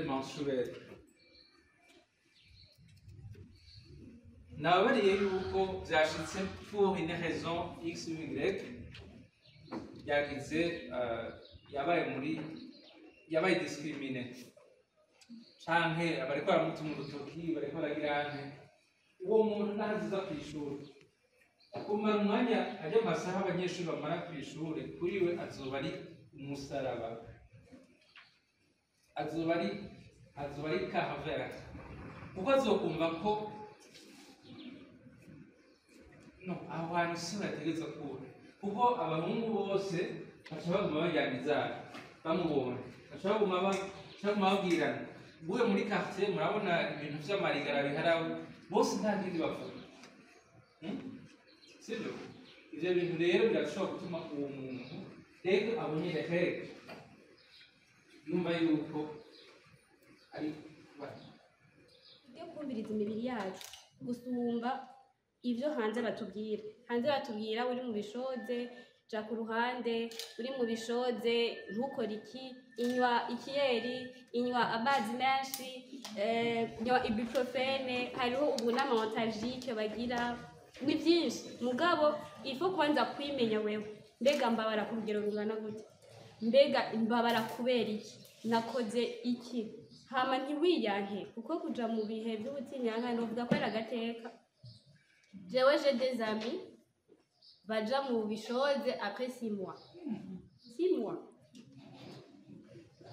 mensuel. Nababariye yuko byashitse pour une raison x ou y yagize yabaye discrimine canke abariko baramutuma urutoki bariko baragirane uwo muntu ntaziza kw'ishuri kumara umwanya ajya amasaha abanyeshuri bamara kw'ishuri kuri we azoba ari umusaraba, azoba ari kahavera kuko azokumva ko no aho hantu si bategereza kuba kuko abahungu bose baca baguma bajyanizana bamubonye baca baguma babwirana ubuye muri quartier murabona ibintu vy'amarigara biharawe bose nta kindi bavuga sibyo ivyo bintu rero birashobora gutuma uwo muntu rero abonye reheke yumva yuko ari yo kumviriza imibiri yacu gusumba ivyo hanze batubwira uri mu bishoze ja ku ruhande uri mu bishoze ntukora iki inywa ikiyeri inywa amazi menshi nywa ibuprofene hariho ubu n'amamontajike bagira ni byinshi mugabo ifo kwanza kwimenya wewe mbega mbabara ku rugero rungana gute mbega mbabara kubera iki nakoze iki hama ntiwiyanke kuko kuja mu bihe by'ubutinyanka novuga ko ari agateka jewe j'ai des amis baja mu bishoze après 6 mois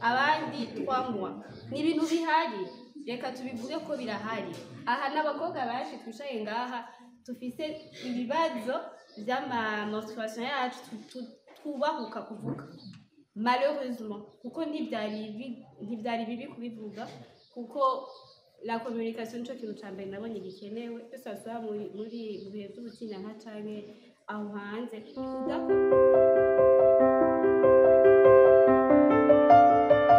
abandi 3 mois ni ibintu bihari reka tubivuge ko birahari aha n'abakobwa bashi twishaye ngaha tufise ibibazo vy'ama menstruation yacu tubahuka kuvuga malheureusement kuko ntivyari bibi kubivuga kuko la communication nico kintu ca mbere nabonye gikenewe byose asaba muri bihe vy'ubutinyanka canke aho hanze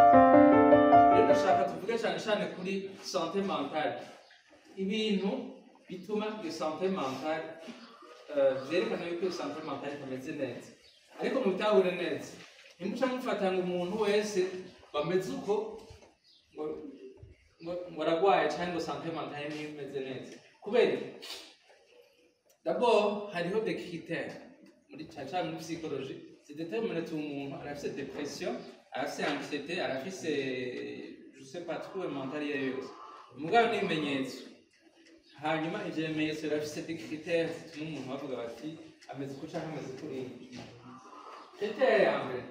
rero ndashaka tuvuge cyane kuri santé mentale ibintu bituma iyo santé mentale vyerekana yuko iyo santé mentale itameze neza ariko mutahure neza ntimuca mufata ngo umuntu wese bameze uko ngo aragwaye cyangwa santé mentale niyo imeze neza kubera d'abord hariho des critères muri caca muri psychologie zidétermine umuntu arafise dépression arafise anxiété arafise je sais pas trop mentale yose mugabo n'ibimenyetso hanyuma ivyo bimenyetso birafise des critères zituma umuntu bavuga bati ameze uko canke ameze kuriya. Critère ya mbere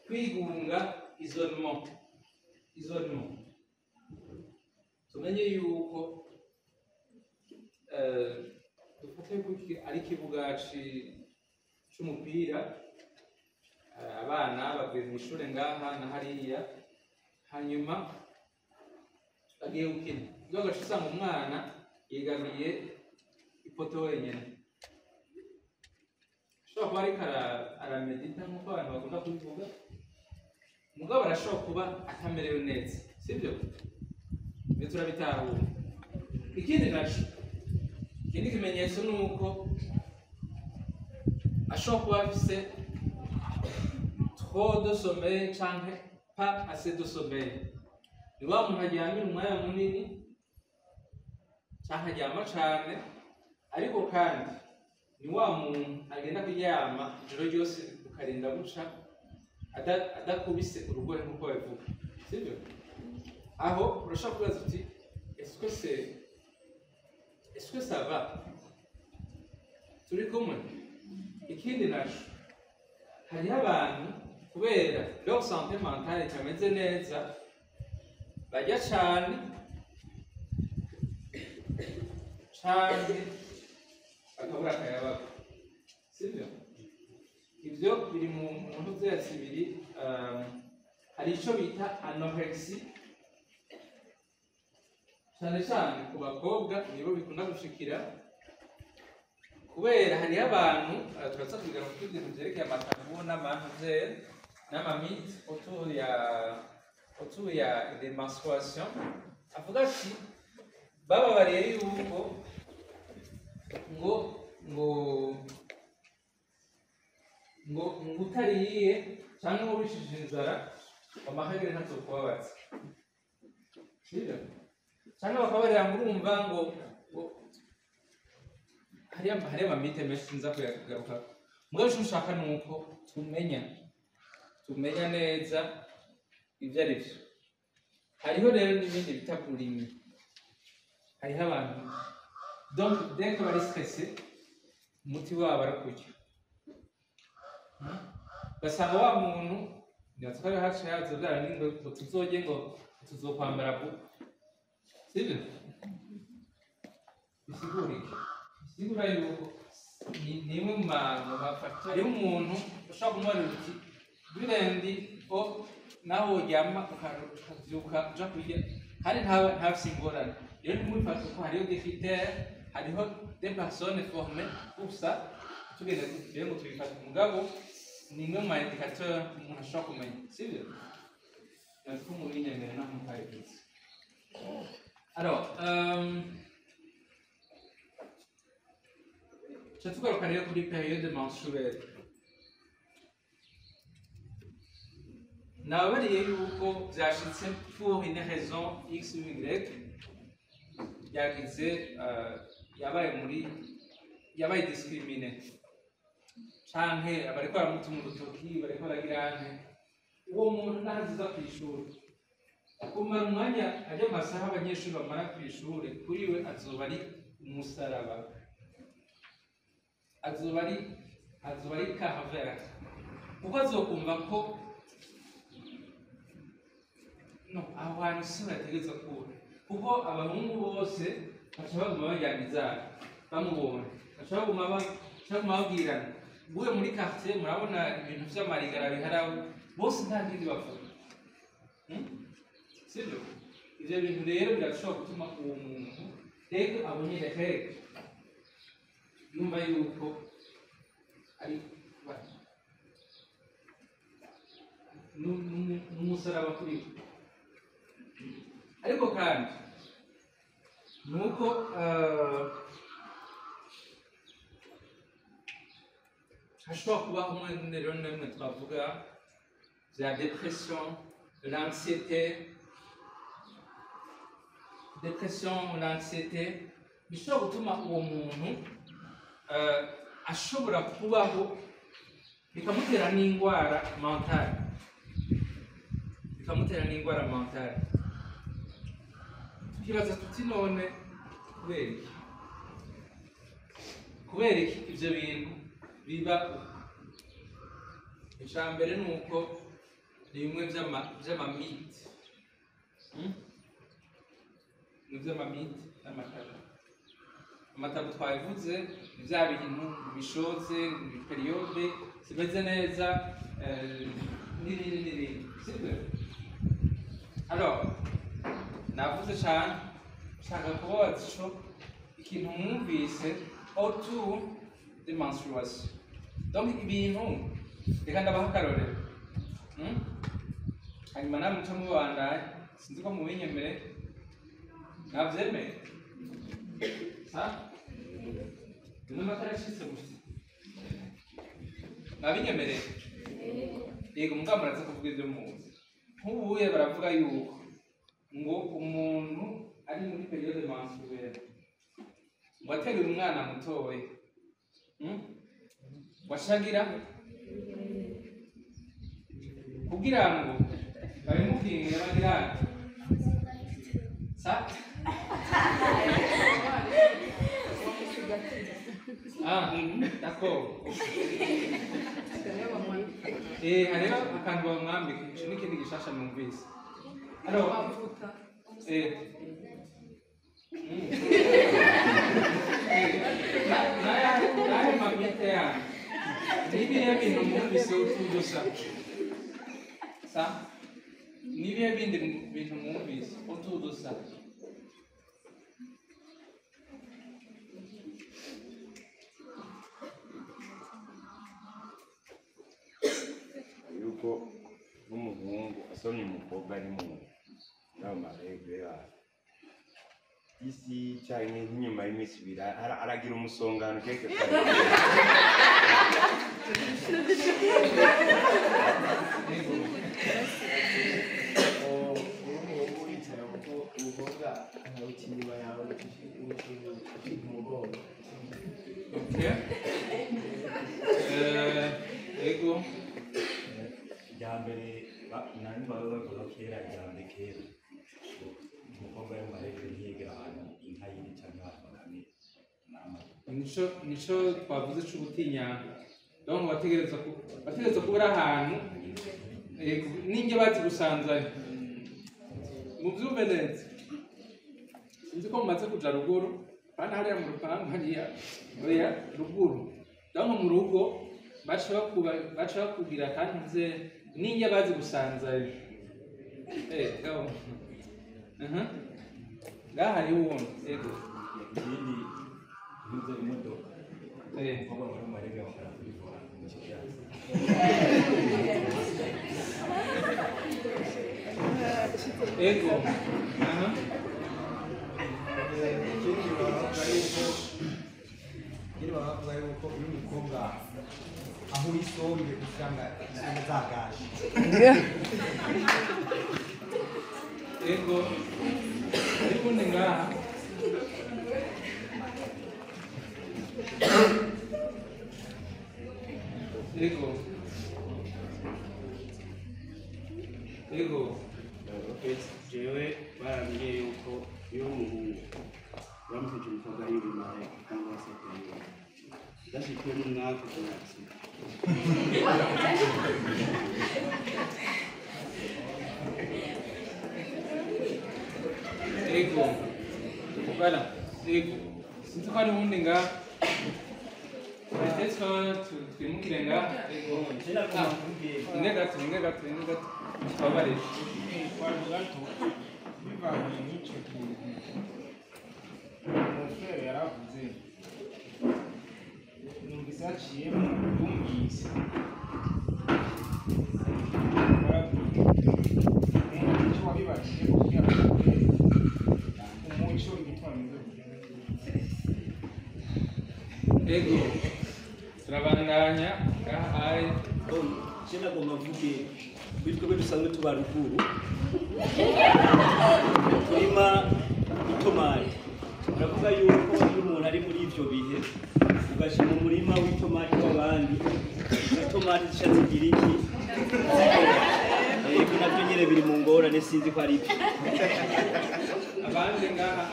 kwigunga isolement tumenye yuko dufate ari ikibuga c'umupira abana bavuye mu ishure ngaha na hariya hanyuma bagiye gukina iyo gace usanga umwana yegamiye ipoto wenyene ashobora kuba ariko aramedita nk'uko abantu bakunda kubivuga mugabo arashobora kuba atamerewe neza sibyo ibyo turabitahura. Ikindi kimenyetso ni uko ashobora kuba afise trop de sommeil canke pas assez de sommeil ni wa muntu aryamira umwanya munini canke aryama cane ariko kandi ni wa muntu agenda kuryama ijoro ryose ukarinda guca adakubise urugohe nk'uko babivuga sibyo aho urashobora kubaza uti est-ce que ça va turi kumwe. Ikindi naco hariho abantu kubera leur santé mentale itameze neza barya cane bakabura akayabaga sibyo ivyo biri mu muntu vyose biri hari ico bita anorexie cyane ku bakobwa nibo bikunda gushikira kubera hariho abantu turaza kugira ngo ibintu vyerekeye amatabu n'amamite autour ya des menstruations avuga ati bababariye yuko ngo utariye cyangwa ngo wishije inzara amahagere ntazokubabaza sibyo cyangwa bakaba barira ngo urumva ngo hariya amamite menshi nza kuyagaruka mugabo icyo nshaka ni uko tumenya neza ibyo ari byo. Hariho rero n'ibindi bita bulimi. Hariho abantu donc dès que bari stressé umuti wabo arakurya basanga wa muntu ntibatware hacu yazo byara ngo tuzoge ngo tuzokwambara vuba sibyo bisigura yuko ni imwe mu mafacteurs. Hariho umuntu ushobora kumubona uti birendi ko nawe uryama ukabyuka uja kurya hari ntafise ingorane. Rero ntimubifate ko hariho des critères, hariho des personnes formées pour ça. Tugenda rero ngo tubifate umugabo ni imwe mu ma indicateurs umuntu ashobora kumenya sibyo natwe mu binyemere naho mutayigize. Alors je vais vous parler de période menstruelle. Nabariye yuko byashitse pour une raison x ou y yagize yabaye discriminé canke abariko baramutuma urutoki bariko baragirane uwo muntu ntaziza ku ishuri kumara umwanya ajya amasaha abanyeshuri bamara ku ishuri kuri we azoba ari umusaraba, azoba ari kahavera kuko azokumva ko no aho hantu si bategereza kuba kuko abahungu bose baca baguma bajyana inzara bamubonye baca baguma babwirana ubuye muri quartier murabona ibintu vy'amarigara biharawe bose nta kindi bavuga sibyo. Ivyo bintu rero birashobora gutuma uwo muntu rero abonye reheke yumva yuko ari n'umusaraba kuri we. Ariko kandi nuko hashobora kuba umwe rero namwe twavuga bya depression, l'anxiété bishobora gutuma uwo muntu ashobora kubaho bikamutera n'indwara mentale. Tukibaza tuti none kubera iki ibyo bintu biba? Icya mbere ni uko ni bimwe by'amamite n'amatabu twabivuze ni bya bintu bishoze periyode zimeze neza n'ibindi sibyo. Alors navuze cyane nshaka kubabaza ico ikintu mwumvise autour de menstruation. Donc ibintu reka ndabaha akarorero hanyuma namwe muca mubandaye sinzi ko mubinyemere navyemeye n'amatara acitse gusa nabinyemereye yego mugabo muraza kuvuga ibyo muzi. Nk'ubuye baravuga yuko ngo umuntu ari muri periode menstruelle ngo ateruye umwana mutoya washagira kugira ngo babimubwire bagirane d'accord. Hariho akantu bamwambika ico n'ikindi gishasha numvise. Alors naye mamite yanyu nibihe bintu mwumvise utudusa nibihe bindi bintu mwumvise utudusa? yuko n'umuhungu asomye umukobwa ari mu n'amarege isi cyane nk'inyuma y'iminsi ibiri aragira umusongano keke nkawuca inyuma yawe uciga umugongo. Okay. Ego. Rya mbere nari bavuga kera rya mbere kera umukobwa yo marebe ntiyegera ahantu inka yiri cyangwa bakame nico twavuze cyo gutinya donc bategereza kuba ari ahantu ninjye bazi gusanzanya mubyumve neza sinzi ko mumaze kuja ruguru kandi hariya mu rupangu hariya oya ruguru donc mu rugo baca bakubwira kandi nze ninjye bazi gusanzanya gaho ngaha hariho uwundi ego ikindi ntuze imodoka umukobwa muri marebe bakora kuri vora mu kiganza ego ikindi bavuga yuko iyo umukobwa aho isombe usanga isombe zagaje. ego ubundi ngaha ego jewe barambwiye yuko iyo umuhungu bamuteje umukobwa y'ibimaye cyangwa se kuyiba udashyikiwe n'umwaka uzakira. ego voilà ego sinzi ko hari ubundi ngaha twimukire ngaha ego inge gato twabarira gato bivanye n'icyo kintu umufere yaravuze numvise haciyemo yumvise icyo wabibajije kugira ngo umuco igituma mwiza ego turabandanya ngaha ari Kera agomba mvuge bitwe dusanzwe tuba ruguru turima itomati uravuga yuko iyo umuntu ari muri ivyo bihe ugashyira mu murima w'itomati w'abandi itomati zisha zigira iki ego navyo nyene biri mu ngorane sinzi ko ari byo abandi ngaha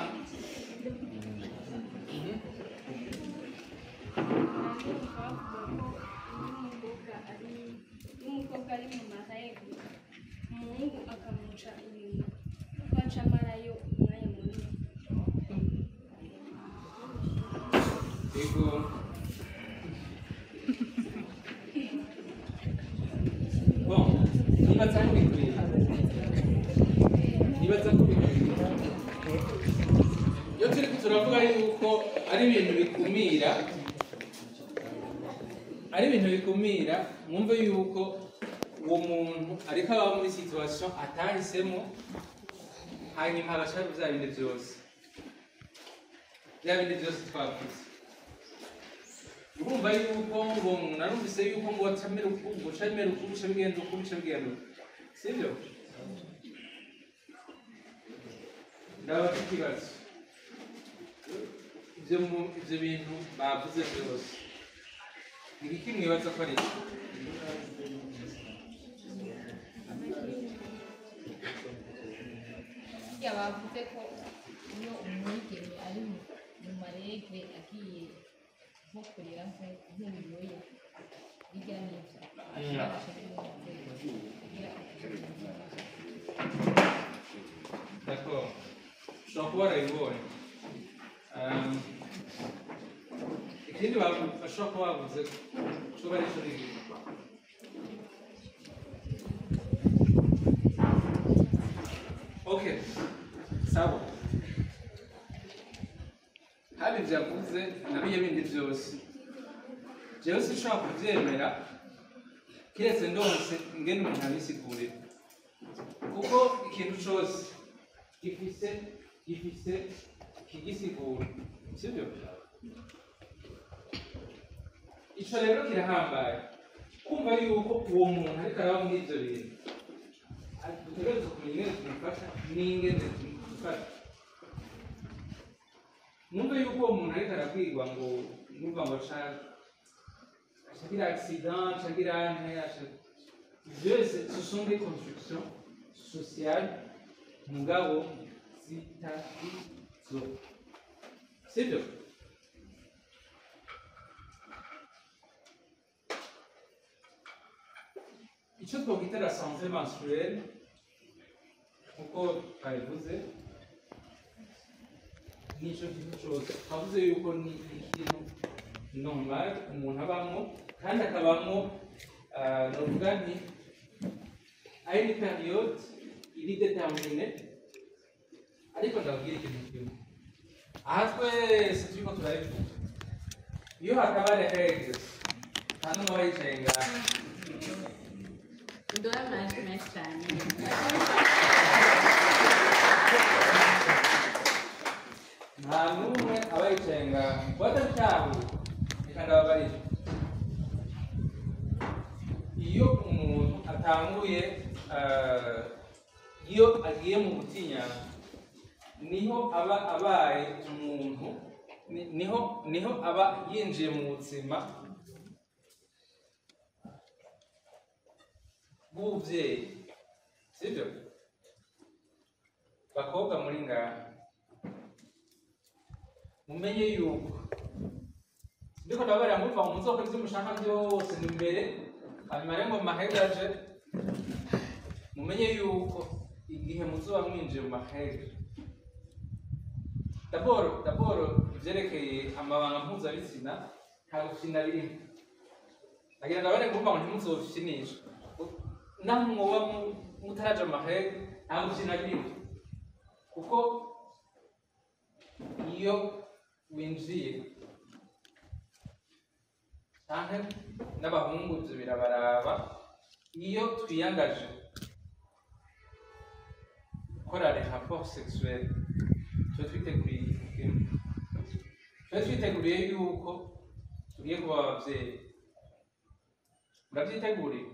umukobwa ari mu mahego umuhungu akamuca inyuma kwaca amarayo umwanya munini. ego bon nibaza ko bikwiye iyo turiko turavuga yuko ari ibintu bikumira mwumve yuko uwo muntu ariko aba muri situation atahisemo hanyuma agashaka bya bindi byose twavuze urumva yuko ngo narumvise yuko ngo wacamere uko bigenda sibyo ndaba ikibazo ibyo bintu bavuze byose ni iki mwibaza ko ari bavuze ko iyo umwigeme ari mu maregre agiye nko kurera nk'ubuyoya bijya n'ibyo D'accord. Ushobora kuba warayibonye ikindi bashobora kuba bavuze ko ari cyo rigiri okay sawa hari byavuze nabiye bindi byose jewe sinshobora kubyemera kiretse ndonse ngene umuntu abisigurira kuko ikintu cyose gifise kigisigura sibyo ico rero kirahambaye kumva yuko uwo muntu ariko araba muri ivyo bintu dutegereza kumenya ingene tumufasha n'ingene tumufasha mwumve yuko uwo muntu ariko arakwigwa ngo numva ngo agira accident agira ce sont des constructions sociales mugabo zitarizo sibyo icyo twakwita la santé menstruelle nkuko twabivuze n'icyo kintu cyose twavuze yuko ni ikintu normal umuntu abamo kandi akabamo novuga nti ari ni periode iri determine ariko ndabwira ikintu kimwe aha twese turiko turabivuga iyo hakaba rehege nta n'umwe aba yicaye ngaha Ndora amajwi menshi cyane. nta n'umwe aba yicaye ngaha watabitahuye reka ndababarira iyo umuntu atanguye iyo agiye mu butinyana niho aba abaye umuntu niho aba yinjiye mu buzima bw'ubuvyeyi sibyo bakobwa muri ngaha mumenye yuko ndiko ndabarira muva mu muzoko ivyo mushaka byose ni imbere hanyuma rero ngo mahegaje mumenye yuko igihe muzoba mwinjiye mu mahega daboro ivyerekeye amabanga mpuzabitsina nta gufina birimo nagira ndabare nguva ngo ntimuzofinishe naho mwoba mutaraja mu mahega nta gufina birimo kuko iyo winjiye canke n'abahungu ivyo birabaraba iyo twiyangaje gukora les rapports sexuels tuba twiteguriye yuko tugiye kuba abavyeyi murabyiteguriye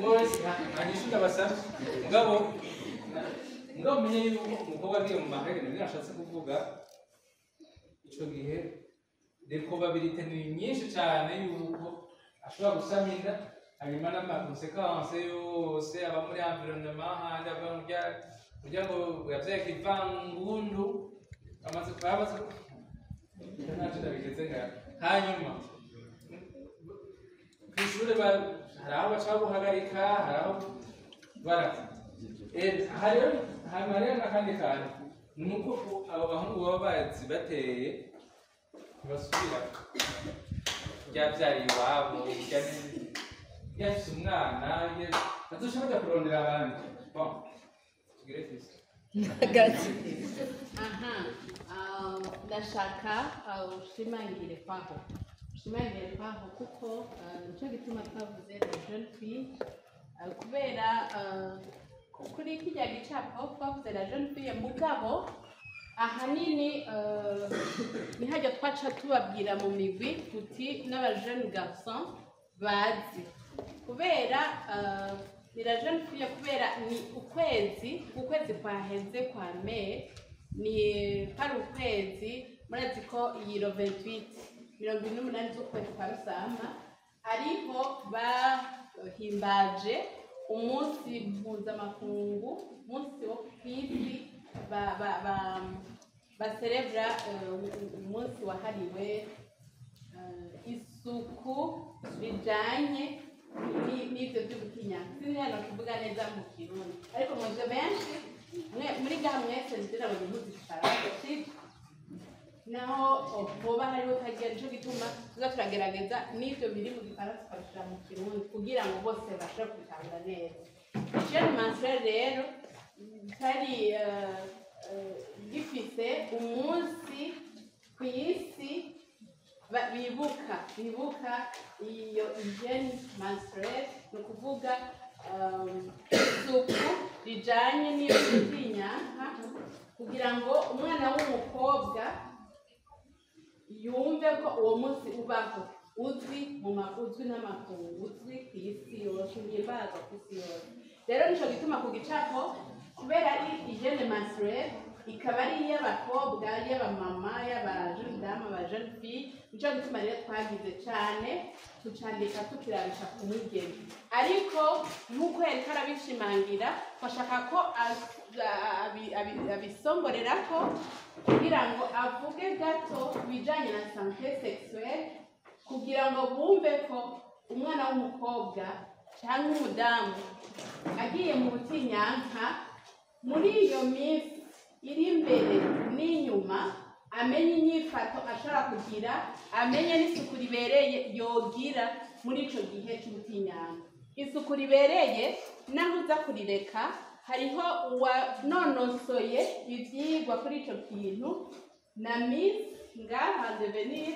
mwese nanyishu ndabasavye mugabo umenye yuko umukobwa agiye mu mahega nibyo nashatse kuvuga ico gihe les probabilités ni nyinshi cyane yuko ashobora gusama inda hanyuma n'amakonsekanse yose aba muri environnement handi ava kurya ngo yavyaye kivangundu amaze ntacyo ndabigeze ngaho hanyuma kw'ishure hari aho baca guhagarika hari aho hanyuma rero n'akandi kantu ni uko abo bahungu baba bazi bateye ntibasubira ryavyariye iwabo yafise umwana azoca baja kurondera abandi tugire twese aha ndashaka ushimangire kwaho kuko nico gituma twavuze la jeune fille kubera kuri kirya gicapo twavuze la jeune fille mugabo ahanini nihajya twaca tubabwira mu migwi tuti n'aba jeune garçon bazi kubera ni la jeune fille kubera ni ukwezi kwaheze kwa Mai ni hari ukwezi murazi ko yiro 28 z'ukwezi kwa Rusama ariho bahimbaje umunsi mpuzamakungu umunsi wo kw'isi baserebra umunsi wahariwe isuku rijanye n'ivyo vy'ubutinyanka sinzi hano kuvuga neza mu Kirundi ariko mwebwe benshi muri gaha mwese nzira mu bintu zifaransa sibyo naho hoba hariho kagira nico gituma tuza turagerageza n'ivyo biri mu gifaransa tukabishira mu Kirundi kugira ngo bose bashobore kubitahura neza jeune menstruelle rero kari gifise umunsi kw'isi bibuka iyo hygiene menstruelle ni ukuvuga isuku rijanye n'iyo gutinyanka kugira ngo umwana w'umukobwa yumve ko uwo munsi ubaho uzwi n'amakungu uzwi ku isi yose uhimbazwa ku isi yose. Rero nico gituma ku gicapo kubera ari hygiene menstruelle ikaba ari iy'abakobwa y'abamama y'abajeune dame abajeune fille, nico gituma rero twagize cane tucandika tukirabisha ku mwigeme, ariko nk'uko yariko arabishimangira bashaka ko abisongorerako kugira ngo avuge gato bijanye na santé sexuelle, kugira ngo bumve ko umwana w'umukobwa cyangwa umudamu agiye mu butinyanka muri iyo minsi iri imbere n'inyuma amenye inyifato ashobora kugira, amenye n'isuku ribereye yogira muri ico gihe c'ubutinyanka. Isuku ribereye naho uza kurireka hariho uwanonosoye ivyigwa kuri ico kintu na Miss ngaha devenir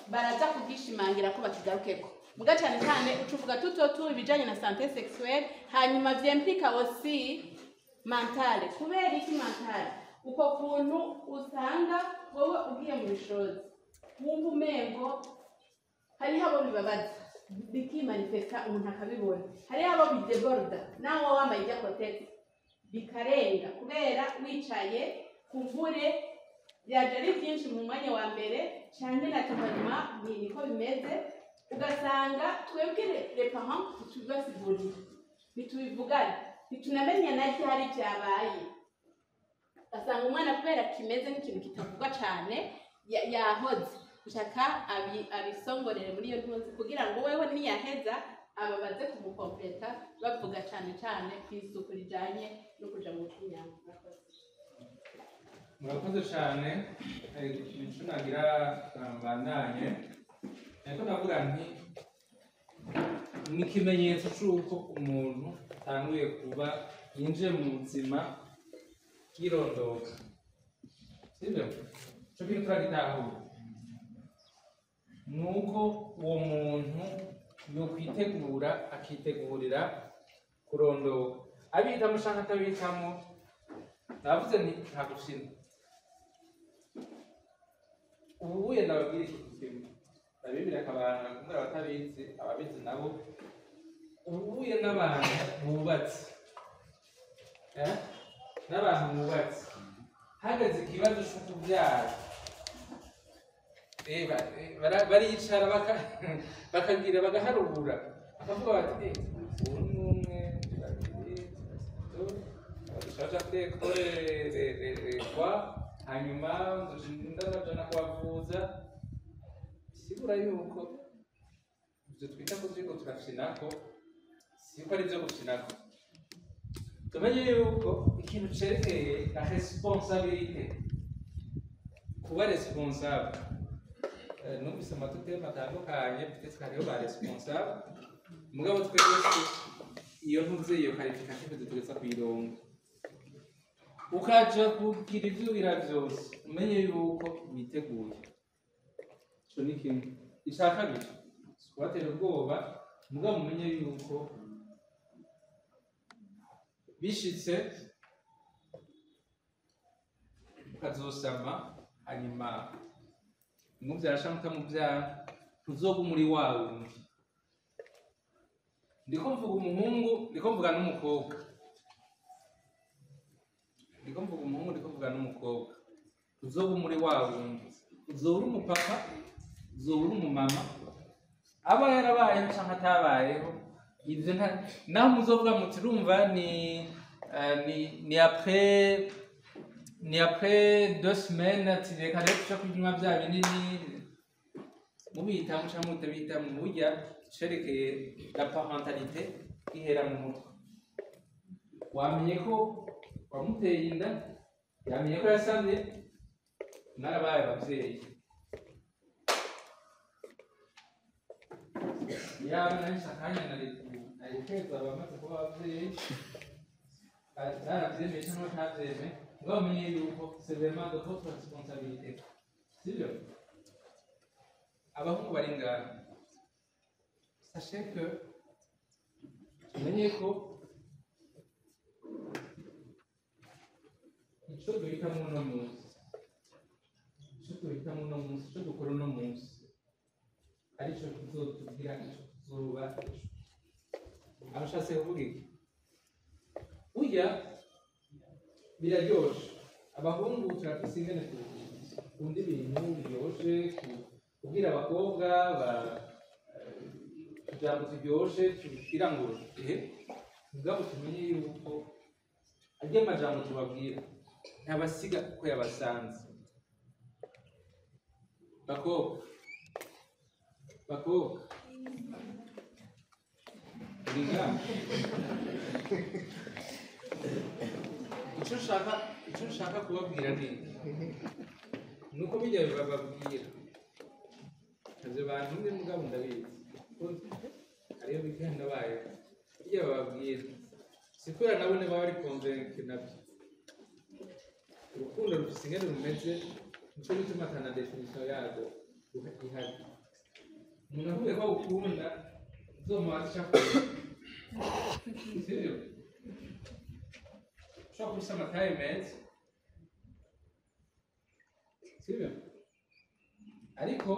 baraza kugishimangira ko bakigarukeko. Muga cyane cyane ucuvuga tutotu ibijanye na santé sexuelle, hanyuma vyemplika aussi mentale. Kubera iki mentale? Uko kuntu usanga wowe ugiye mu bishozi wumva umengo hariho abo bibabaza bikimanifesta umuntu akabibona, hariho abo bideborda nawe wambaye ijya protect bikarenga kubera wicaye kuvure byaje ari byinshi mu mwanya wa mbere cyane na tabanyuma niko bimeze, ugasanga twebwe les parents tubibasigurira bitubivugana bitunamenya naki hari byabaye, ugasanga umwana kubera kimeze nk'ikintu kitavuga cyane yahoze ushaka abisongorere muri iyo ntuzi kugira ngo wewe niyaheza ababaze kumukompleta bavuga cyane cyane ku isuku rijanye no kuja mu butinyanka. Murakoze cyane. Icyo nagira mbandanye ariko navuga nti ni ikimenyetso cy'uko umuntu atanguye kuba yinjiye mu buzima bw'irondoka, sibyo? Icyo kintu turagitahura ni uko uwo muntu yokwitegura akitegurira kurondoka, abitamo cyangwa atabitamo. Navuze nti nta gushina. Ubu wenda babwira iki kintu babibira akabana kumwe abatabizi ababizi nabo ubuye n'abantu bubatse n'abantu bubatse hageze ikibazo cyo kubyara baricara bakagira bagaharura bakavuga bati ubu ni umwe babiri batatu kwa hanyuma ndazajana kubavuza. Sigura yuko ibyo twita ko turiko turashinako siko ari byo gushinako. Tumenye yuko ikintu cerekeye la responsabilité, kuba responsable. Numvise amatutema atandukanye twese hariho ba responsable, mugabo twese iyo ntuze iyo qualification dutegereza kuyironga. Ukaja kugira ivyo bira vyose umenye yuko witeguye. Ico ni kimwe. Ica kabiri kubatera ubwoba, mugabo umenye yuko bishitse ukazosama hanyuma umuvyara canke utamuvyara tuzoga muri wawe. Ndiko mvuga umuhungu, ndiko mvuga n'umukobwa. Ndiko mvuga umuhungu, ndiko mvuga n'umukobwa. Tuzoga muri wawe. Uzora umupapa, uzora umumama. Aba yarabaye canke atabayeho. Ivyo naho muzovuga muti urumva ni après 2 semaines tireka rero cyo kunywa bya binini mubita muca mutabita mu burya cerekeye la parentalité ihera mu mutwe. Wamenye ko wamuteye inda, yamenye ko yasamye, narabaye abavyeyi. Nahise akanya nari kweza abamaze kuba abavyeyi, naravyemeye cyangwa ntavyemeye, mugabo umenye yuko c'est vraiment de votre responsabilité, sibyo? Abahungu bari ngaha, sachez que tumenye ko ico duhitamo uno munsi, ico dukora uno munsi aricyo kizotubwira icyo tuzoba ejo. Abashatse kuvuga iki? Burya biraryoshe, abahungu turafise ingene dukunda ibintu biryoshe, kubwira abakobwa ijambo turyoshe tubwira ngo mugabo tumenye yuko arya amajambo tubabwira ntabasiga uko yabasanze. Bakobwa uriga icyo nshaka kubabwira ni uko bijya bababwira ntabyo bantumye mugabo ndabizi hariyo bigenda bayo bijya bababwira si kubera nabo baba bari konvenke nabyo. Urukundo rufite ingene rumeze nicyo gituma atana definisiyo yarwo ihari. Umuntu avuye ko awukunda uzomubaza icyo akunda, sibyo? Ushobora kubisa amataye meza, sibyo? Ariko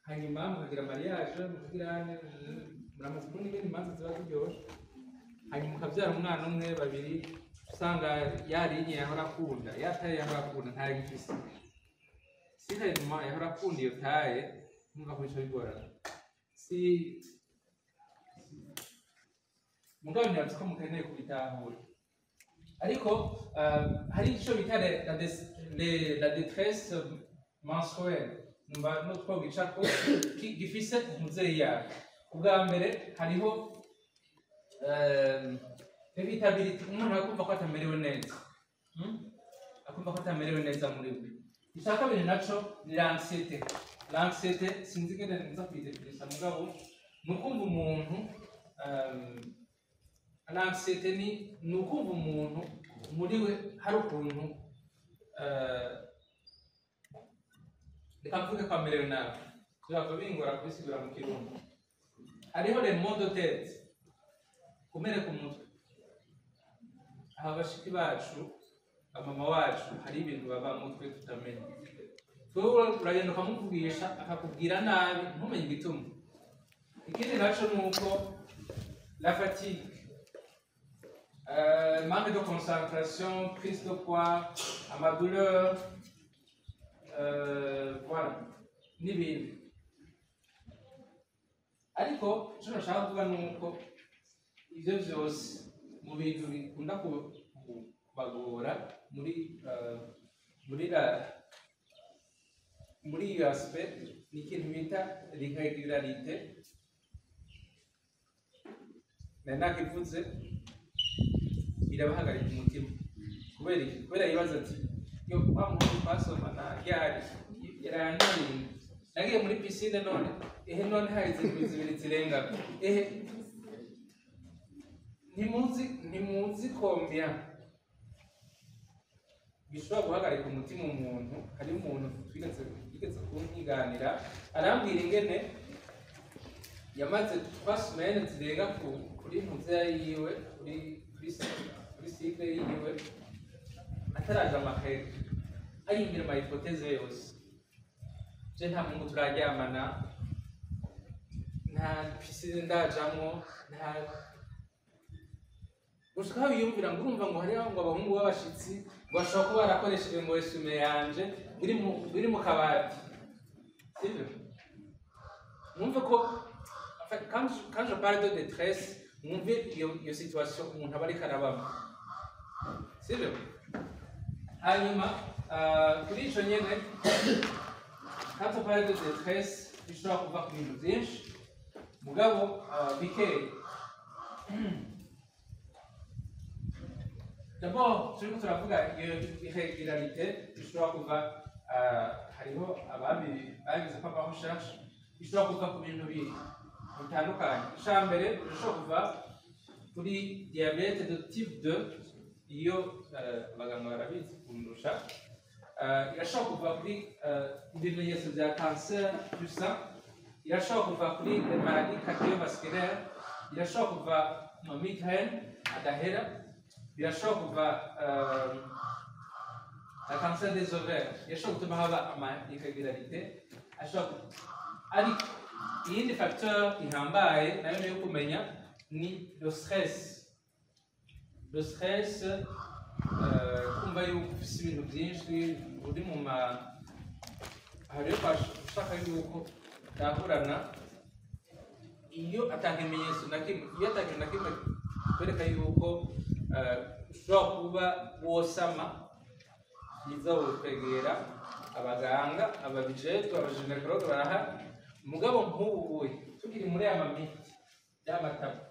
hanyuma mukagira mariage, mukagira muramaze kubona ingene imanza ziba ziryoshe, hanyuma mukabyara umwana umwe babiri, usanga yarinye yahora akunda, yataye yahora akunda ntayagifise. Si hanyuma yahora akunda iyo taye, mwumva ko bica bigorana. Mugabo ntibazi ko mukeneye kubitahura. Ariko hari icyo bita la détresse menstruelle, numva no twogica ko gifise umuvyeyi yawe. Ubwa mbere hariho irritability, umuntu akumva ko atamerewe neza, akumva ko atamerewe neza muri we. Icya kabiri naco ni l'anxiété. L'anxiété sinzi ingene nza kuyidefinisa mugabo ni ukumva umuntu l'anxiété ni ukumva umuntu muri we hari ukuntu reka mvuge ko amerewe nabi, byaba bingora kubisigura mu kirundi. Hariho le maux de tête, kumeneka umutwe. Aba bashiki bacu, abamama wacu, hari ibintu baba mu mutwe tutamenya. Wewe uragenda ukamuvugisha akakubwira nabi ntumenye igituma. Ikindi naco ni uko la fatigue, manque de concentration, prise de poids, amadouleur, voilà, n'ibindi. Ariko icyo nashaka kuvuga ni uko ibyo byose mu bintu bikunda kubagora muri iyo aspect ni ikintu bita l'irrégularité. Nari nakivuze birabahagarika umutima kubera yibaza ati yo wa muntu twasomana yarananiye nagiye muri piscine none none hari izindi zibiri zirenga ntimuzi kombya bishobora guhagarika umutima umuntu. Hari umuntu twigeze kumwiganira arambwira ingene yamaze 3 semaines zirenga kuri muvyeyi yiwe kuri cycle yiwe ataraja amahera, ayimbira ama hypothèse yose. Je nta muntu turaryamana, nta pisine ndajamwo, nta gushika biyumvira ngo urumva ngo hariho ngo abahungu b'abashitsi bashobora kuba barakoresheje ngo resume yanje biri mu kabati, sibyo? Mwumve ko quand je parle de détresse, mwumve iyo situation umuntu aba ariko arabamo, sibyo? Hanyuma kuri ico nyene quand on parle de détresse bishobora kuva ku bintu byinshi mugabo bikeya. D'abord turiko turavuga iyo irrégularité bishobora kuva hariho bagize ko ama recherche bishobora kuva ku bintu bitandukanye. Icya mbere bishobora kuva kuri diabete de type 2, iyo abaganga barabizi kundusha. Irashobora kuva kuri ibimenyetso bya cancer du sein, irashobora kuva kuri maladie cardiovasculaire, irashobora kuva mu migraine adahera, birashobora kuva la cancer des ovaires, irashobora gutuma haba ama irrégularité. ashobora ariko iyindi facteur ihambaye nayo niyo kumenya ni le stress. Le stress kumva yuko ufise ibintu byinshi uri mu ma hariyo ushaka yuko dahurana iyo atakimenyetso na kimwe, iyo atakintu na kimwe kwereka yuko ushobora kuba wosama, byiza wokwegera abaganga ababijejwe abajenekologe barahari. Mugabo nk'ubu tukiri muri aya mamiti y'amatama,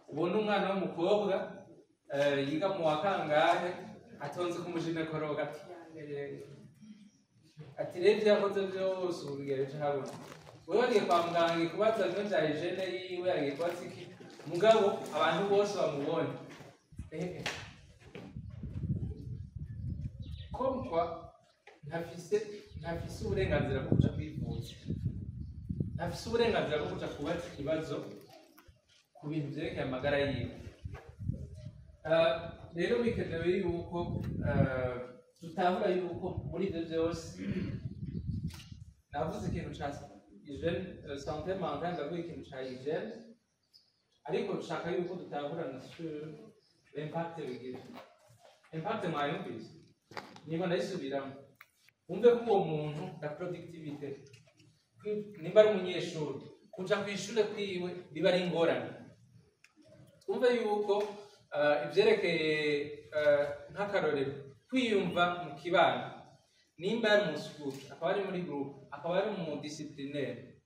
ubona umwana w'umukobwa yiga mu wa kangahe atonze ku mujenekologe ati rero ibyo yakoze byose ubigereje habona. Wewe wagiye kwa muganga kubaza bino bya hygiene yiwe, yagiye kubaza iki, mugabo abantu bose bamubonye komkwa ntafise uburenganzira bwo kuja kwivuza, ntafise uburenganzira bwo kuja kubaza ikibazo ku bintu vyerekeye amagara yiwe. Rero bikenewe yuko tutahura yuko muri ivyo vyose navuze ikintu ca hygiene santé mentale, ndavuga ikintu ca hygiene, ariko dushaka yuko tutahura na sur l'impact bigira. Impact mwayumvise, niba ndayisubiramo wumve ko uwo muntu na productivité, nimba ari umunyeshuri kuja kw'ishure kwiwe biba ari ingorane. Twumve yuko ivyerekeye nk'akarorero kwiyumva mu kibano, nimba ari umusukuti akaba ari muri groupe akaba ari umudisciplinaire,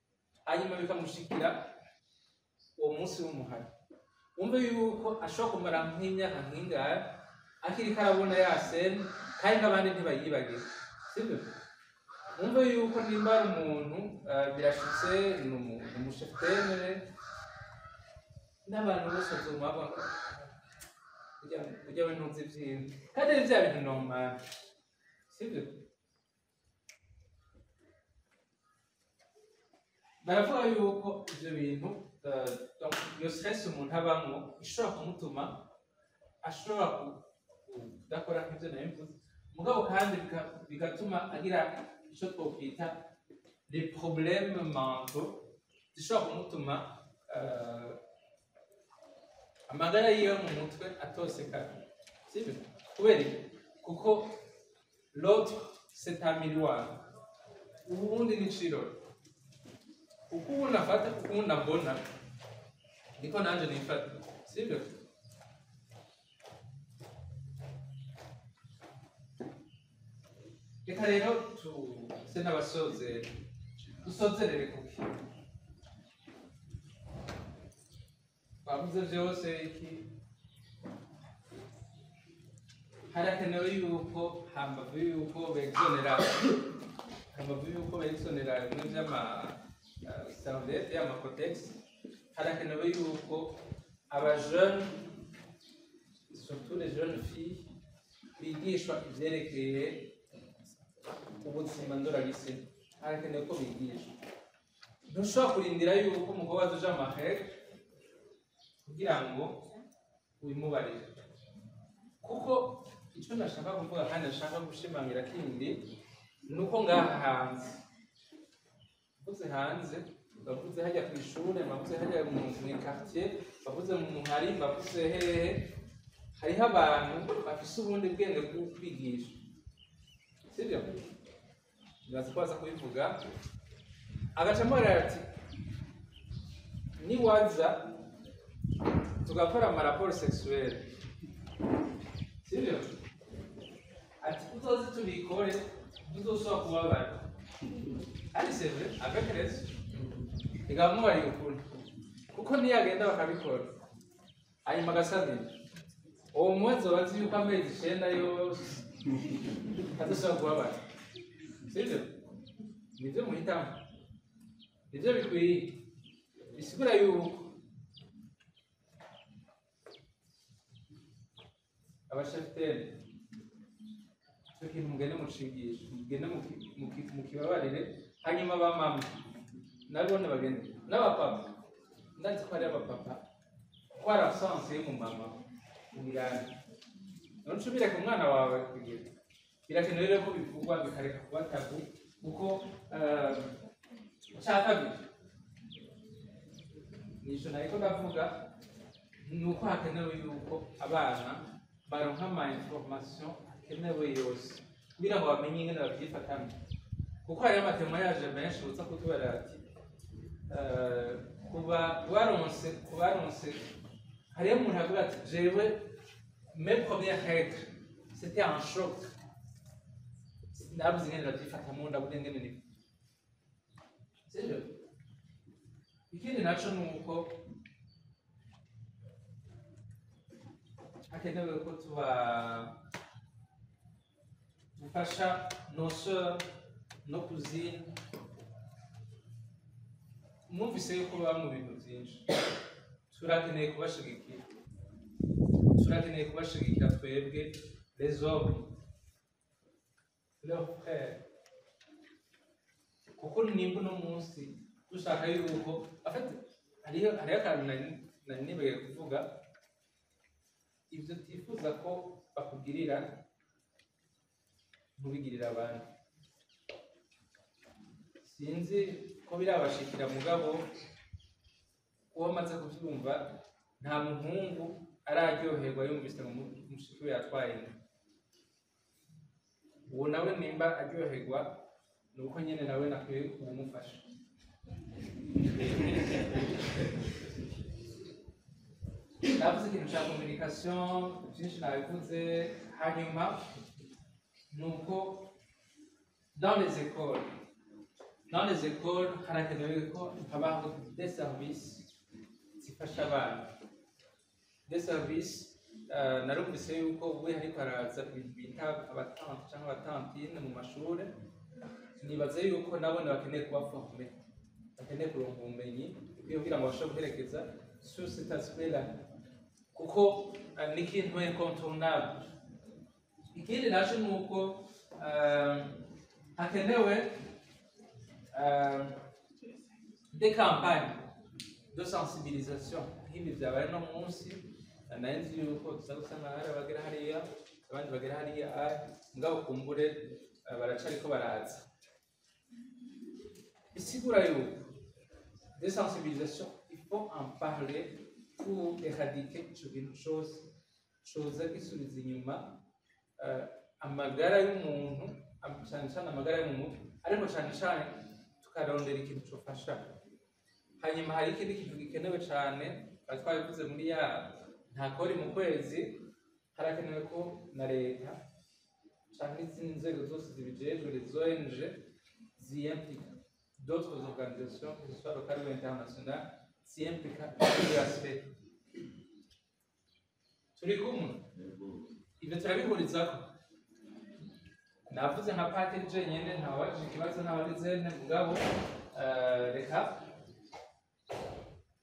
hanyuma bikamushikira uwo munsi w'umuhari, wumve yuko ashobora kumara nk'imyaka nk'ingaya akiriko arabona ya scene kandi n'abandi ntibayibagira, sibyo? Wumve yuko nimba ari umuntu birashitse ni umushefitene n'abantu bose bazomwabona kugira ngo ntuzi vyinshi kandi ari vya bintu normal, sibyo? Baravuga yuko ivyo bintu iyo stress umuntu abamwo ishobora kumutuma ashobora kudakora nk'ivyo nayo mvuze, mugabo kandi bigatuma agira ico twokwita des problèmes mentaux zishobora kumutuma amagara yiwe mu mutwe atosekana, sibyo? Kubera kuko l'autre c'est un miroir, ubundi ni cirori. Uko ubundi afata uko ubundi ambona niko nanje nifata, sibyo? Reka rero tuse n'abasozera, dusozerere kuki bavuze vyose iki, harakenewe yuko hambavu yuko begzonera bimwe vy'ama serviette y'amacotex, harakenewe yuko aba jeunes, surtout les jeunes filles, bigishwa ivyerekeye ubuzima ndoragitsina. Harakenewe ko bigishwa. Ntushobora kurindira yuko umukobwa azoja amahere kugira ngo ubimubarire, kuko icyo nashaka kuvuga kandi nashaka gushimangira kindi nuko ngaha hanze, bavuze hanze, bavuze hajya ku ishuri, bavuze hajya mu quartier, bavuze mu muhari, bavuze hehe, hariho abantu bafise ubundi bwenge bwo kwigisha, sibyo? Ndaza kwaza kubivuga agacamo ati niwaza tugakora amaraporo sexuelle, sibyo? Ati uzoze tubikore tuzoshobora kubabara, ari sevre avec raison, igamubariye ukuri kuko niyagenda bakabikora hanyuma agasanira uwo mwazo bazi yuko amezi 9 yose atazoshobora kubabara, sibyo? Nivyo muhitamo, nivyo bikwiye, bisigura yuko abashefitene cyo kintu mugende mucigisha, mugende mukibabarire, hanyuma bamama nabone bagende n'abapapa, ndazi ko ari abapapa ko ari absence y'umumama umugani, none ushobora ku mwana wawe kugira birakenewe rero ko bivugwa bikareka kuba tabu, kuko icya kabiri nico nariko ndavuga ni uko hakenewe yuko abana baronka ama information akenewe yose kugira ngo bamenye ingene babyifatamo kuko hariyo amatemoyaje menshi uza kutubera ati kubaronse hariyo umuntu avuga ati jewe mes premières règles c'était un choc ndabuze ingene ndavyifatamo ndabuze ingene ni sivyo ikindi naco ni uko hakenewe ko dufasha nos sœurs no cousines mwumvise yuko baba mu bintu byinshi turakeneye kubashigikira twebwe les hommes leurs frères kuko nimba uno munsi dushaka yuko hariyo akantu nari nibagiye kuvuga ibyo tifuza ko bakugirira ntubigirira abandi sinzi ko birabashikira mugabo uwo amaze kubyumva nta muhungu araryoherwa yumvise ngo mushiki we yatwaye inda uwo nawe nimba aryoherwa ni uko nyine nawe nakwiye kumufasha navuze ikintu cya communication byinshi nabivuze hanyuma ni uko dans les écoles harakenewe ko habaho des services zifasha abana des services narumvise yuko ubu hariko haraza ibintu bita abatante cyangwa abatantine mu mashuri nibaze yuko nabone bakeneye kuba forme bakeneye kuronka ubumenyi kugira ngo bashobore guherekeza sur cet aspect-là kuko ni ikintu incontournable ikindi naco ni uko hakenewe des campagnes de sensibilisation nk'ibi byabaye no munsi nari nzi yuko tuza gusanga hari abagera hariya abandi bagera hariya mugabo kumbure baracariko baraza bisigura yuko des sensibilisations il faut en parler pour éradiquer ico kintu cose coza gisubiza inyuma amagara y'umuntu cyane cyane amagara yo mu mutwe ariko cyane cyane tukarondera ikintu cyofasha hanyuma hari ikindi kintu gikenewe cyane twabivuze muri ya nta kori mu kwezi harakenewe ko na leta cyangwa izindi nzego zose zibijejwe les ONG ziyimplika d'autres organisations que ce soit locales ou internationales ziyimplika muri aspect turi kumwe ibyo turabihurizako navuze nka package nyene ntawajije ikibazo n'abalizene mugabo reka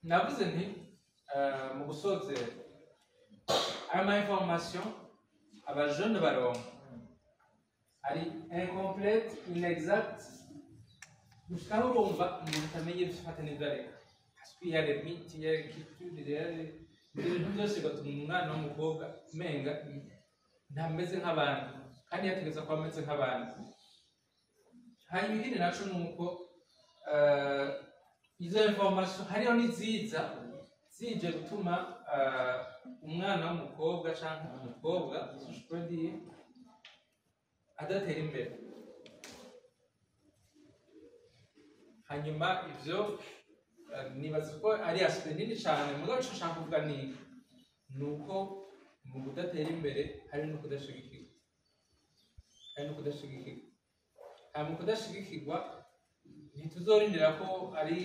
navuze nti mu gusozera ama information abajeune baronka ari incomplete inexact gushikaho urumva umuntu utamenye ibifata n'ivyo areka hasigaye hari imiti ya kitudi rero ibintu byose bigatuma umwana w'umukobwa umenga ntameze nk'abandi kandi yategeza kuba ameze nk'abandi hanyuma ikindi naco ni uko izo information hariho n'iziza zije gutuma umwana w'umukobwa cyangwa umukobwa adatera imbere hanyuma ivyo nibaza ko ari aspect nini cyane mugabo ico nshaka kuvuga ni uko mu kudatera imbere hari no kudashigikirwa mu kudashigikirwa ntituzorindira ko ari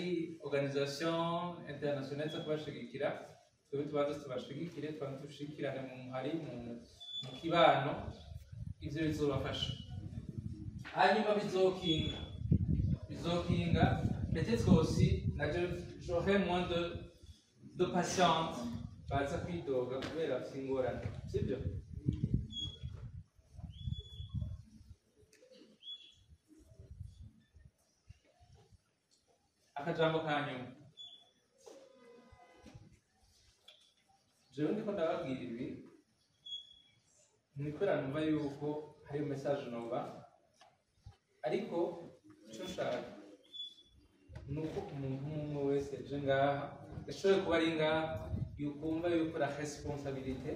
organisation internationale zo kubashigikira twebwe tubanza tubashigikire tubanza dushigikirane mu kibano ivyo bizobafasha hanyuma bizokinga peut-être aussi j'aurai moins de patiente baza kwidoga kubera singorane sibyo akajambo kanyuma jewe ndiko ndababwira ibi nikora numva yuko hari message nova ariko ico nshaka ni uko umuntu umwe wese aje ngaha gashoboye kuba ari ngaha yukumva yuko la responsabilité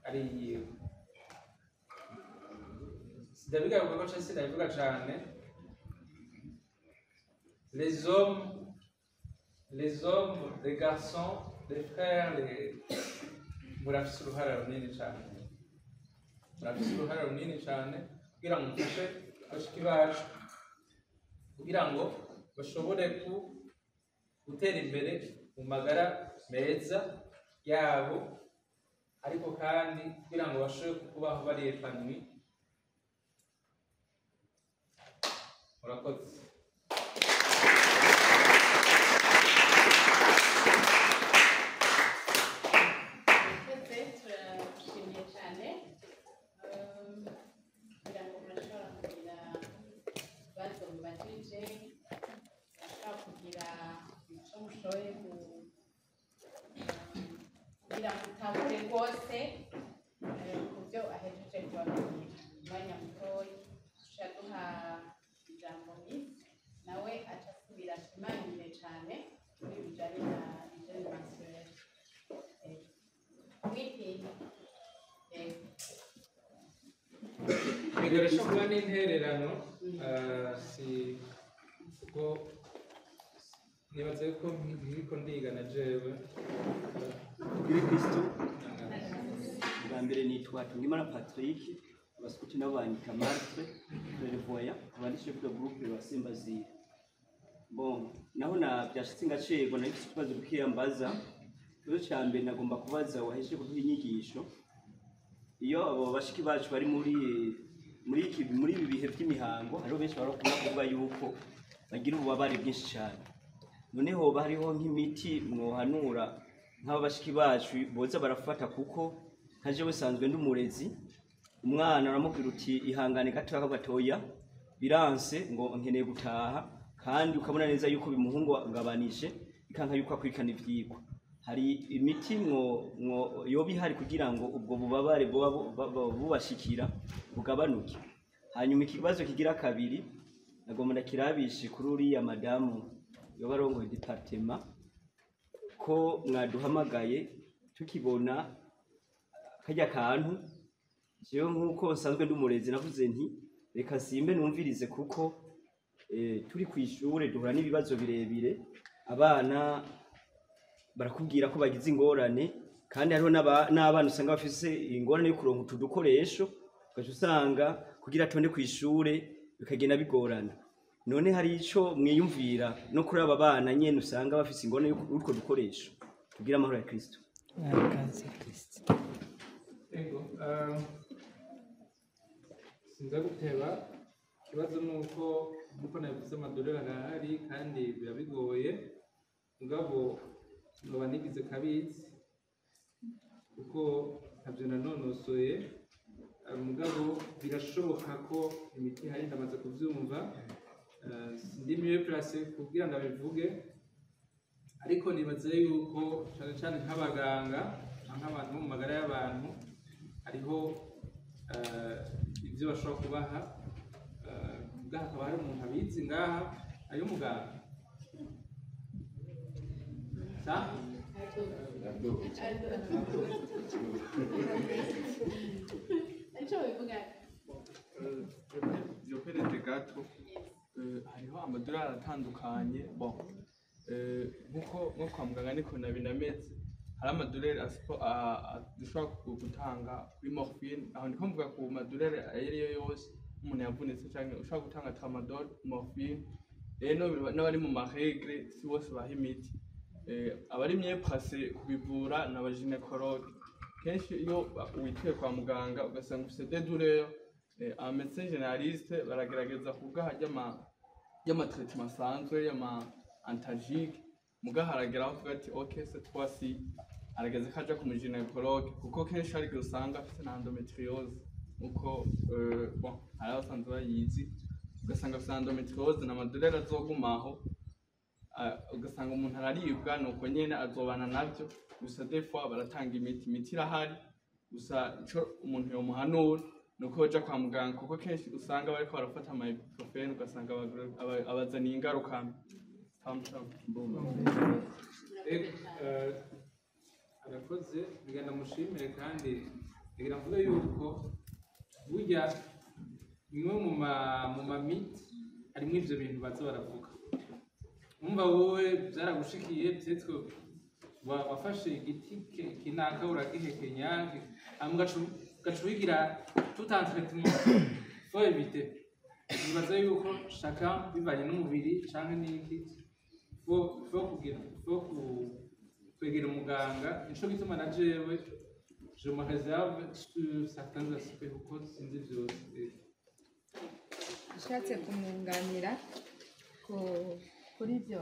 ari yiwe. Sidabigaruka ko cyangwa sidabivuga cyane. Les hommes, les garçons, les frères, murafise uruhara runini cyane. Murafise uruhara runini cyane kugira ngo mufashe bashiki bacu kugira ngo bashobore gutera imbere mu magara meza yabo, ariko kandi kugira ngo bashobore kubaho bari epanoui. Murakoze. Turashimye cyane kugira ngo murashobora kugira ibibazo mubajije, murashobora kugira icyo mushoboye kugira ngo utahure rwose ku byo ahejeje kubabwira. Umwanya mutoya dushobora duha ijambo nawe aca asubira ashimangire cyane kuri bijyanye na hygiene menstruelle. Bigarasha kuba n'intererano si kuko nibaza yuko nkiko ndiga na jewe kuri Kristo. Bwa mbere nitwa Tungimana Patrick, abasukuti nabo banyita Martre Clairvoyant, abandi chef de groupe wa Simba Zire. Bon, naho na byashitse ngacego na ifite ikibazo bukiyambaza. Ikibazo cya mbere nagomba kubaza waheje kuduha inyigisho. Iyo abo bashiki bacu bari muri ibi bihe by'imihango, hariho benshi barakunda kuvuga yuko bagira ububabare bwinshi cyane. Noneho hariho nk'imiti mwohanura nk'abo bashiki bacu boza barafata, kuko nkaje wesanzwe ndumurezi, umwana aramubwira uti ihangane gato gatoya biranse ngo nkeneye gutaha, kandi ukabona neza yuko bimuhungabanije ikanka yuko akwikana ivyigwa. Hari imiti yoba ihari kugira ngo ubwo bubabare bubashikira bugabanuke. Hanyuma ikibazo kigira kabiri nagomba ndakirabishe kuri uriya madamu yoba arongoye departement, ko mwaduhamagaye tukibona kajya kantu, jewe nk'uko nsanzwe ndumurezi navuze nti reka simbe numvirize, kuko turi ku ishure duhura n'ibibazo birebire, abana barakubwira ko bagize ingorane, kandi hariho n'abana usanga bafise ingorane yo kuronka utu dukoresho, ugaca usanga kugira atonde ku ishure bikagenda bigorana. None hari ico mwiyumvira no kuri aba bana nyene usanga bafise ingorane y'utwo dukoresho? Tugira amahoro ya Kristo. Ego, sinza guteba. Ikibazo ni uko nabivuze amadorari arahari kandi biba bigoye, mugabo nkaba nigize kabizi kuko ntabyo nanonosoye, mugabo birashoboka ko imiti hari ndamaze kubyumva. Ndi mieux placé kugira ngo abivuge, ariko nibaze yuko cyane cyane nk'abaganga nk'abantu mu magara y'abantu hariho ibyo bashobora kubaha. Ngaha hakaba hari umuntu abizi ngaha ayo muganga byopereze gato. Hariho amadorari atandukanye, nko kwa muganga niko nabinameze. Hari amadorari dushobora gutanga kuri morphine, aho ndiko mvuga ku madorari ayariyo yose umuntu yavunitse cyangwa ushobora gutanga tramadol, morphine. Rero n'abari mu maregre si bose baha imiti. Abari mieux placé kubivura ni abaginekologue. Kenshi iyo wituye kwa muganga ugasanga ufite des douleurs, un médecin généraliste baragerageza kugaha y'amatraitement asanzwe y'ama-antalgique, mugaha haragera avuga ati ok cette fois-ci arageze kaja ku muginekologue, kuko kenshi hari igihe usanga afite na endometriose, uko hari abasanzwe bayizi, ugasanga afite endometriose n'amadorari azogumaho, ugasanga umuntu araribwa nuko nyene azobana navyo. Gusa des fois baratanga imiti irahari, gusa ico umuntu yomuhanura nuko uja kwa muganga kuko kenshi usanga bariko barafata ama ibuprofene ugasanga abazaniye ingaruka mbi. arakoze bigana mushimire kandi bigira mvuga yuko burya bimwe mu mamiti harimo ivyo bintu baza baravuga umva wowe byaragushikiye byitwe wafashe igiti kinaka uragihekenya ugacubigira tout un traitement faut éviter nibaza yuko shaka bivanye n'umubiri canke n'iki faut kwegera umuganga nico gituma na jewe je me réserve sur certains aspects kuko sinzi vyose. Ushatse kumwunganira kuri ibyo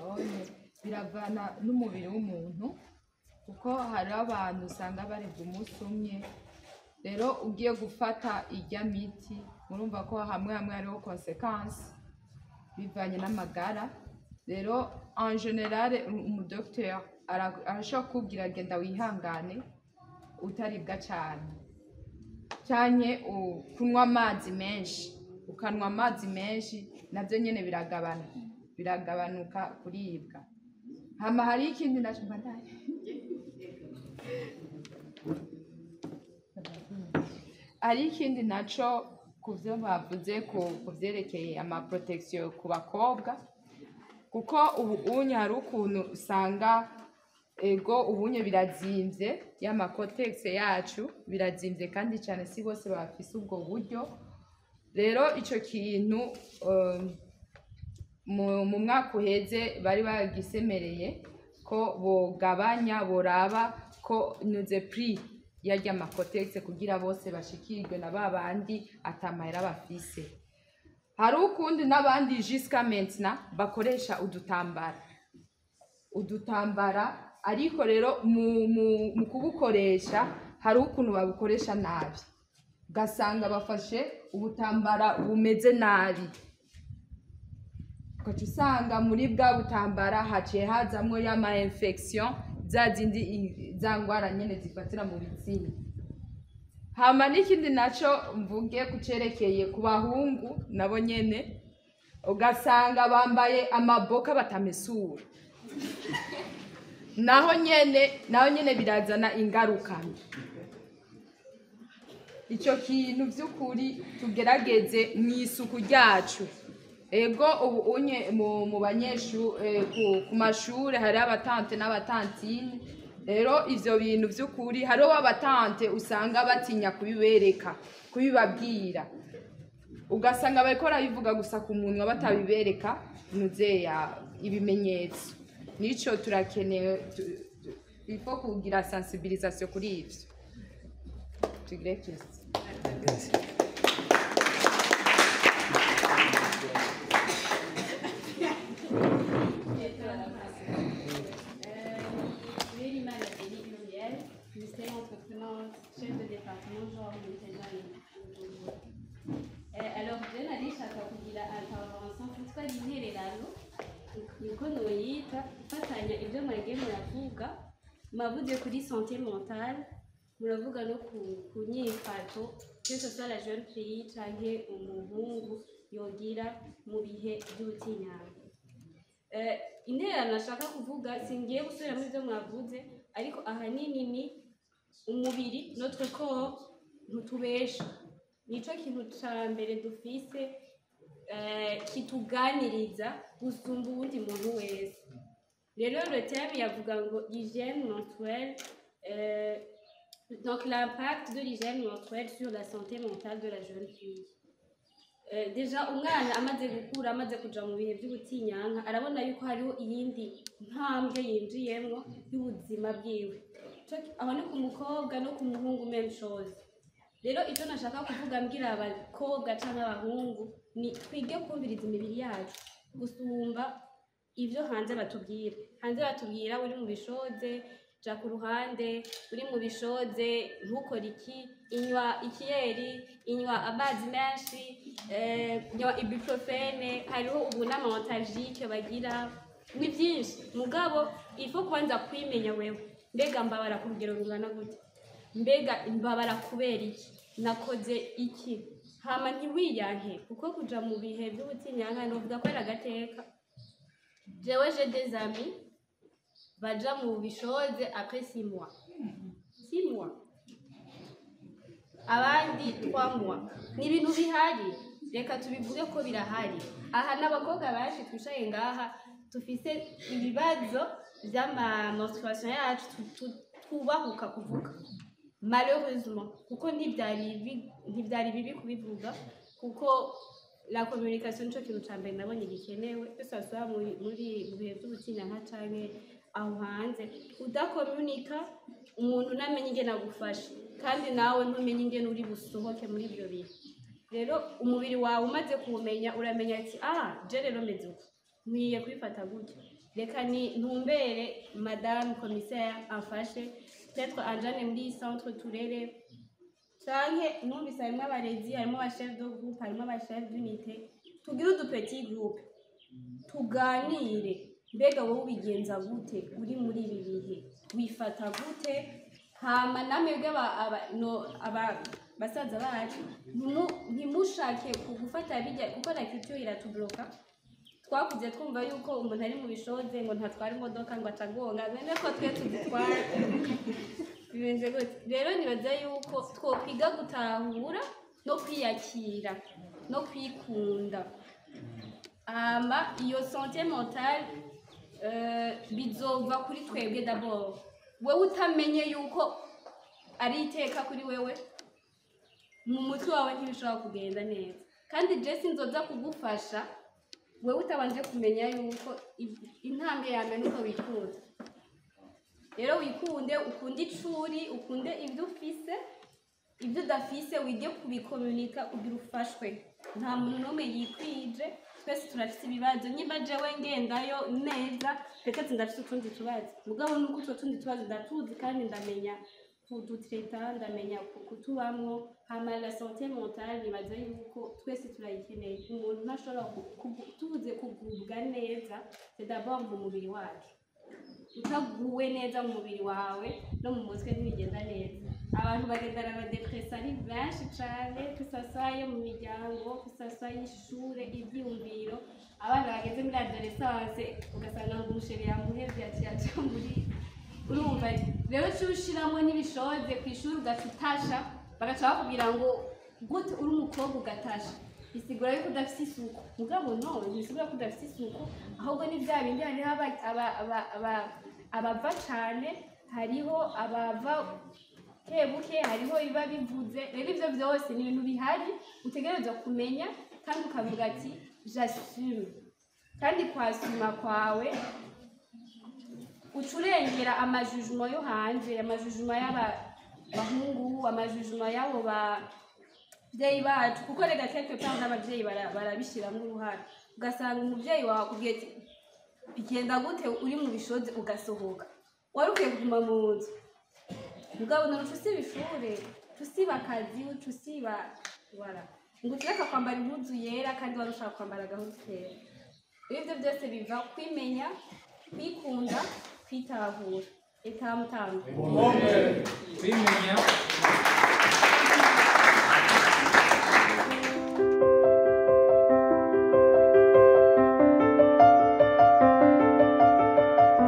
biravana n'umubiri w'umuntu kuko hari abantu usanga baribwa umunsi umwe rero ugiye gufata ijya miti murumva ko hamwe hariho consequence bivanye n'amagara rero en general umudocteur arashobora kubwira genda wihangane utaribwa cyane cyane kunywa amazi menshi ukanywa amazi menshi nabyo nyine biragabanuka kuribwa hama hari ikindi nacyo mbandanye hari ikindi nacyo ku byo bavuze ku byerekeye ama protection ku bakobwa kuko ubu unye hari ukuntu usanga ego ubunye birazimvye y'amakotegisi yacu birazimvye kandi cyane si bose bafise ubwo buryo rero ico kintu mu mwaka uheze bari bagisemereye ko bogabanya boraba ko nuze prix yarya amakotegisi kugira bose bashikirwe na babandi atamahera bafise hari ukundi n'abandi jusqu'à maintenant bakoresha udutambara ariko rero mu kubukoresha hari ukuntu babukoresha nabi ugasanga bafashe ubutambara bumeze nabi ugaca usanga muri bwa butambara haciye hazamwo y'ama infection za ngwara nyene zifatira mu bitsina hama n'ikindi naco mvuge kucerekeye ku bahungu nabo nyene ugasanga bambaye amaboka batamesura naho nyene birazana ingaruka icyo kintu by'ukuri tugerageze mu isuku ryacu ego ubu unye mu banyeshuri ku mashuri hari abatante n'abatantine rero ivyo bintu by'ukuri hariho abatante usanga batinya kubibabwira ugasanga bariko barabivuga gusa ku munwa batabibereka nuzeya ibimenyetso nico turakeneye ifo kugira sensibilisation kuri ivyo tugerageze. Chef de département genre alors je narishaka kugira intervention twitwa intererano niko noyita ifatanya ibyo mwege muravuga mavuze kuri santé mentale muravuga no ku nyifato que ce soit la jeune fille canke umuhungu yogira mu bihe by'ubutinyanga intererano nashaka kuvuga singiye gusubira muri ibyo mwavuze ariko ahanini ni umubiri notre corps ntutubesha nico kintu ca mbere dufise kituganiriza gusumba uwundi muntu wese rero le thème yavuga ngo hygiène menstruelle donc l'impact de l'hygiène menstruelle sur la santé mentale de la jeune fille deja umwana amaze gukura amaze kuja mu bihe by'ubutinyanka arabona yuko hariho iyindi ntambwe yinjiyemwo y'ubuzima bwiwe aho ni ku mukobwa no ku muhungu même chose rero icyo nashaka kuvuga mbwira abakobwa cyangwa abahungu ni twige kumviriza imibiri yacu gusumba ibyo hanze batubwira uri mu bishoze ja ku ruhande uri mu bishoze ntukore iki inywa ikiyeri inywa amazi menshi nywa ibuprofene hariho ubu n'amamontajike bagira ni byinshi mugabo ifo kubanza kwimenya wewe mbega mbabara ku rugero rungana gute mbega imbabara kubera iki nakoze iki hama ntiwiyanke kuko kuja mu bihe by'ubutinyanka novuga ko ari agateka jewe j'ai des amis baja mu bishoze après 6 mois 6 mois abandi 3 mois ni ibintu bihari reka tubivuge ko birahari aha n'abakobwa bashi twishaye ngaha tufise ibibazo by'ama menstruation yacu tubahuka kuvuga malheureusement kuko ntibyari bibi kubivuga kuko la communication cyo kintu ca mbere nabonye gikenewe twese asaba muri bihe by'ubutinyanka canke aho hanze udakomunika umuntu namenye ingene agufasha kandi nawe ntumenye ingene uri busohoke muri ibyo bihe rero umubiri wawe umaze kuwumenya uramenya ati je rero meze uko nkwiye kwifata gutya reka ni ntumbere madame commissaire amfashe peut-être anjane muri centre turere canke numvise harimwo abarezi harimo aba chef de groupe harimo aba chef d'unité tugire udu petit groupe tuganire mbega wowe ubigenza gute uri muri ibi bihe wifata gute hama namwebwe basaza bacu ntimushake kugufata bijya kuko na culture iratubloka twakuze twumva yuko umuntu ari mu bishoze ngo ntatwara imodoka ngo acagonga bene ko twe tuzitwara bibenze gute rero nibaza yuko twokwiga gutahura no kwiyakira no kwikunda ama iyo santé mentale bizova kuri twebwe d'abord wewe utamenye yuko ari iteka kuri wewe mu mutwe wawe ntibishobora kugenda neza kandi je sinzoza kugufasha wewe utabanje kumenya yuko intambwe yawe nuko wikunda rero wikunde ukunde icuri ukunde ibyo ufise ibyo udafise wige kubikomunika kugira ufashwe nta muntu n'umwe yikwije twese turafise ibibazo niba jewe ngendayo neza reka ndafise utundi tubazo mugabo nuko utwo tundi tubazo ndatuzi kandi ndamenya kudutreta ndamenya kutubamwo hama la santé mentale nibaza yuko twese turayikeneye umuntu ntashobora tuvuze kugubwa neza c'est d'abord mu mubiri wacu utaguwe neza mu mubiri wawe no mu mutwe ntibigenda neza abantu bagendana abadepresa ari benshi cane tusasaye mu miryango tusasaye ishure ibyumviro abana bageze muri adolescence ugasanga ngo umusheri yamuhevye yaciye muri urumva rero cyushiramo n'ibishoze ku ishuri ugafitasha bagaca bakubwira ngo gute uri umukobwa ugatasha bisigura yuko udafite isuku mugabo no bisigura ko udafite isuku ahubwo ni bya bindi hariho abava cane hariho abava kebuke hariho biba bivuze rero ivyo vyose ni ibintu bihari utegerezwa kumenya kandi ukavuga ati j'assume kandi kwasuma kwawe ucurengera amajujuma yo hanze amajujuma y'abahungu amajujuma y'abo bavyeyi bacu kuko rega quelque part n'abavyeyi barabishiramo uruhare ugasanga umuvyeyi wawe akubwiye ati bigenda gute uri mu bishoze ugasohoka wari ukwiye kuguma mu nzu mugabo nturuca usiba ishure tusiba akazi tusiba wala ngo tureka kwambara impuzu yera kandi wari ushaka kwambara agahuzu kera ibyo byose biva kwimenya kwikunda kwitahura etamutambi kwimenya